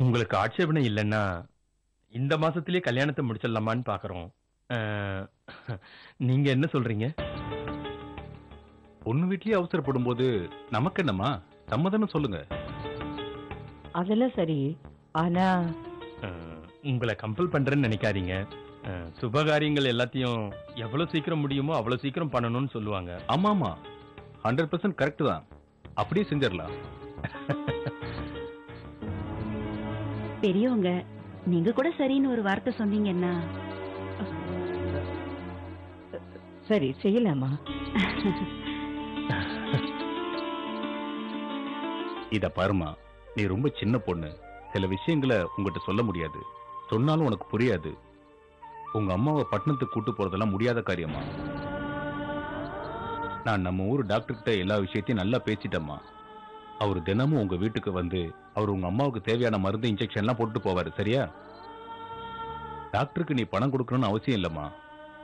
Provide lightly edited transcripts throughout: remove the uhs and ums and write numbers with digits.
உங்களுக்கு ஆட்சேபனை இல்லைன்னா இந்த மாசத்திலேயே கல்யாணத்தை முடிச்சிடலாமான்னு பாக்குறோம். நீங்க என்ன சொல்றீங்க? பொண்ணு வீட்லயே அவசரப்படும் போது நமக்கு என்னம்மா, சம்மதம்னு சொல்லுங்க. அதெல்லாம் சரி, ஆனா உங்களை கம்பல் பண்றேன்னு நினைக்காதீங்க. சுபகாரியங்கள் எல்லாத்தையும் எவ்வளவு சீக்கிரம் முடியுமோ அவ்வளவு சீக்கிரம் பண்ணணும்னு சொல்லுவாங்க. ஆமா ஆமா, 100% கரெக்ட் தான். அப்படியே செஞ்சிடலாம். பெரியவங்க நீங்க கூட சரின்னு ஒரு வார்த்தை சொன்னீங்கன்னா. சரி செய்யலாமா? இத பாருமா, நீ ரொம்ப சின்ன பொண்ணு, சில விஷயங்களை உங்ககிட்ட சொல்ல முடியாது, சொன்னாலும் உனக்கு புரியாது. உங்க அம்மாவை பட்டணத்துக்கு கூட்டு போறதெல்லாம் முடியாத காரியமா. நான் நம்ம ஊர் டாக்டர் கிட்ட எல்லா விஷயத்தையும் நல்லா பேசிட்டேம்மா. அவர் தினமும் உங்க வீட்டுக்கு வந்து அவர் உங்க அம்மாவுக்கு தேவையான மருந்து இன்ஜெக்ஷன் எல்லாம் போட்டு போவாரு, சரியா? டாக்டருக்கு நீ பணம் கொடுக்கணும்னு அவசியம் இல்லம்மா,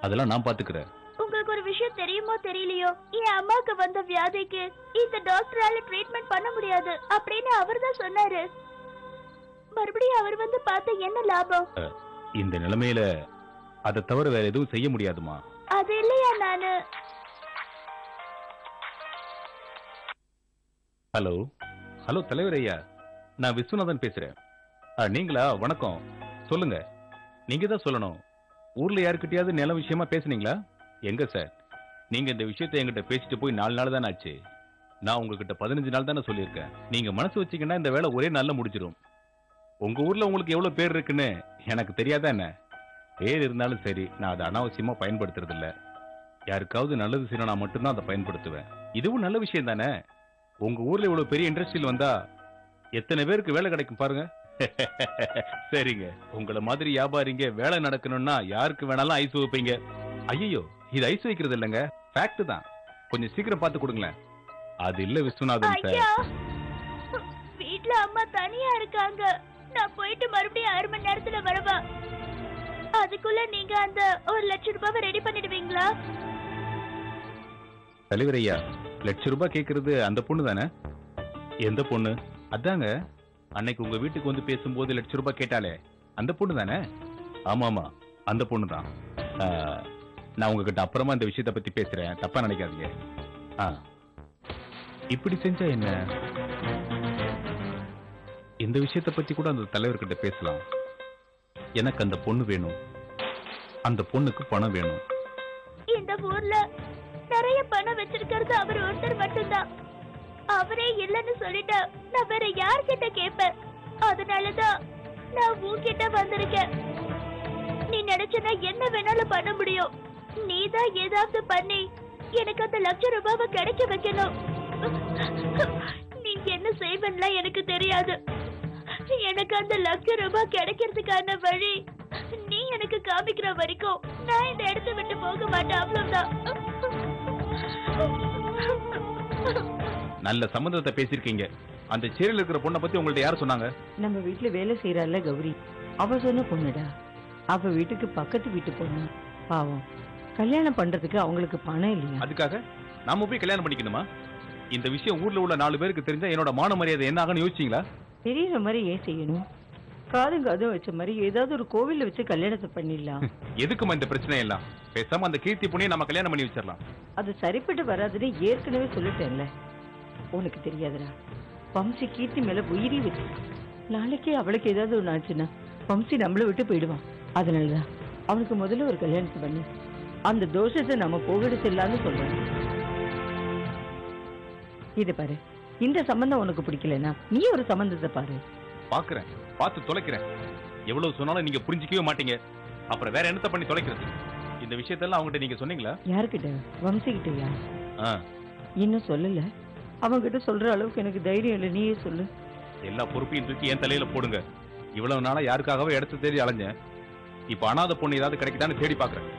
அதெல்லாம் நான் பாத்துக்கிறேன். உங்களுக்கு ஒரு விஷயம் தெரியுமோ தெரியலையோ, என் அம்மாக்கு வந்த வியாதிக்கு இந்த டாக்டரால ட்ரீட்மெண்ட் பண்ண முடியாது அப்படின்னு அவர் தான் சொன்னாரு. மறுபடியும் அவர் வந்து பார்த்த என்ன லாபம்? இந்த நிலைமையில அதை தவிர வேற எதுவும் செய்ய முடியாதுமா. அது இல்லையா நானு. ஹலோ ஹலோ தலைவர் ஐயா, நான் விஸ்வநாதன் பேசுறேன். நீங்களா? வணக்கம், சொல்லுங்க. நீங்க தான் சொல்லணும். ஊர்ல யாருக்கிட்டயாவது நில விஷயமா பேசுனீங்களா? எங்க சார், நீங்க இந்த விஷயத்தை என்கிட்ட பேசிட்டு போய் 4 நாள் தானே ஆச்சு. நான் உங்ககிட்ட 15 நாள் தானே சொல்லியிருக்கேன். நீங்க மனசு வச்சீங்கன்னா இந்த வேலை ஒரே நாள்ல முடிச்சிடும். உங்க ஊர்ல உங்களுக்கு எவ்வளவு பேர் இருக்குன்னு எனக்கு தெரியாதா என்ன? பேர் இருந்தாலும் சரி, நான் அதை அனாவசியமா பயன்படுத்துறது இல்ல. யாருக்காவது நல்லது செய்யணும் நான் மட்டும்தான் அதை பயன்படுத்துவேன். இதுவும் நல்ல விஷயம் தானே. உங்க ஊர்ல இவ்வளவு பெரிய இண்டஸ்ட்ரியில் வந்தா எத்தனை பேருக்கு வேலை கிடைக்கும் பாருங்க. சரிங்க, உங்களை மாதிரி வியாபாரிங்க வேலை நடக்கணும்னா யாருக்கு வேணாலும் ஐஸ் வைப்பீங்க. ஐயோ, இது ஐஸ் வைக்கிறது இல்லைங்க, ஃபேக்ட் தான். கொஞ்சம் சீக்கிரம் பார்த்து கொடுங்களேன். அது இல்ல விஸ்வநாதன் சார். வீட்ல அம்மா தனியா இருக்காங்க. நான் போயிட்டு மறுபடியும் 6 மணி நேரத்துல வரவா? அதுக்குள்ள நீங்க அந்த 1 லட்சம் ரூபாய் ரெடி பண்ணிடுவீங்களா? தலைவர் ஐயா, ₹1,00,000 கேக்குறது அந்த பொண்ணு தானே? எந்த பொண்ணு? அதாங்க அன்னைக்கு உங்க வீட்டுக்கு வந்து பேசும்போது ₹1,00,000 கேட்டாலே அந்த பொண்ணு தானே? ஆமா ஆமா, அந்த பொண்ணு தான். நான் உங்ககிட்ட அப்புறமா இந்த விஷயத்தை பத்தி பேசுறேன், தப்பா நினைக்காதீங்க. இப்படி செஞ்சா என்ன? இந்த விஷயத்தை பத்தி கூட அந்த தலைவர்கிட்ட பேசலாம். எனக்கு அந்த பொண்ணு வேணும், அந்த பொண்ணுக்கு பணம் வேணும். இந்த ஊர்ல நிறைய பணம் வச்சிருக்கிறது அவர் ஒருத்தர் மட்டும்தான். அவரே இல்லன்னு சொல்லிட்டா நான் வேற யார்கிட்ட கேட்பேன்? அதனாலதான் நான் உன்கிட்ட வந்திருக்கேன். நீ நினைச்சனா என்ன வேணாலும் பண்ண முடியும். நீதான் ஏதாவது பண்ணி எனக்கு அந்த ₹1,00,000 கிடைக்க வைக்கணும். நீ என்ன செய்வன்லாம் எனக்கு தெரியாது. எனக்கு அந்த ₹1,00,000 கிடைக்கிறதுக்கான வழி நீ எனக்கு காமிக்கிற வரைக்கும் நான் இந்த இடத்தை விட்டு போக மாட்டேன், அவ்வளவுதான். நல்ல சம்பந்தத்தை பேசிருக்கீங்க. அந்த சேரில் இருக்கிற பொண்ணை பத்தி உங்கள்ட்ட யார் சொன்னாங்க? நம்ம வீட்டுல வேலை செய்யறாள்ல கௌரி, அவ சொன்ன பொண்ணுடா. அவ வீட்டுக்கு பக்கத்து வீட்டு பொண்ணு. பாவம், கல்யாணம் பண்றதுக்கு அவங்களுக்கு பணம் இல்லையா? அதுக்காக நாம போய் கல்யாணம் பண்ணிக்கணுமா? இந்த விஷயம் ஊர்ல உள்ள 4 பேருக்கு தெரிஞ்சா என்னோட மான மரியாதை என்ன ஆகும்னு யோசிச்சீங்களா? தெரியற மாதிரி ஏன் செய்யணும்? காதும் காதும் வச்ச மாதிரி ஏதாவது ஒரு கோவில்ல வச்சு கல்யாணத்தை பண்ணிடலாம். எதுக்குமா இந்த பிரச்சனை எல்லாம்? பேசாம அந்த கீர்த்தி பொண்ணையை நம்ம கல்யாணம் பண்ணி வச்சிடலாம். அது சரிப்பட்டு வராதுன்னு ஏற்கனவே சொல்லிட்டேன்ல. உனக்கு தெரியாதுடா, வம்சி கீர்த்தி மேல உயிரி வச்சு நாளைக்கே அவளுக்கு ஏதாவது ஒண்ணு ஆச்சுன்னா வம்சி நம்மளை விட்டு போயிடுவான். அதனாலதான் அவனுக்கு முதல்ல ஒரு கல்யாணத்தை பண்ணி அந்த தோஷத்தை நம்ம போகடிச்சிடலான்னு சொல்றேன். இது பாரு, இந்த சம்பந்தம் உனக்கு பிடிக்கலன்னா நீ ஒரு சம்பந்தத்தை பாரு. பாக்குறேன், பார்த்து தொலைக்கிறேன். எவ்வளவு சொன்னாலும் நீங்க புரிஞ்சிக்கவே மாட்டீங்க. அப்புறம் வேற என்னத்த பண்ணி தொலைக்கிறது? இந்த விஷயத்தெல்லாம் அவங்ககிட்ட நீங்க சொன்னீங்களா? யாருக்கிட்ட? வம்சி கிட்டயா? இன்னும் சொல்லல. அவங்கிட்ட சொல்ற அளவுக்கு எனக்கு தைரியம் இல்லை. நீயே சொல்லு. எல்லா பொறுப்பையும் தூக்கி என் தலையில போடுங்க. இவ்வளவு நாளா யாருக்காகவே இடத்த தேடி அலைஞ்சேன். இப்ப அனாதை பொண்ணு ஏதாவது கிடைக்குதான்னு தேடி பாக்குறேன்.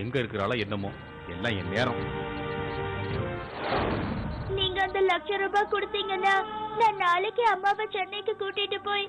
எங்க இருக்கிறாளோ என்னமோ, எல்லாம் என் நேரம். நீங்க அந்த ₹1,00,000 கொடுத்தீங்கன்னா நான் நாளைக்கு அம்மாவை சென்னைக்கு கூட்டிட்டு போய்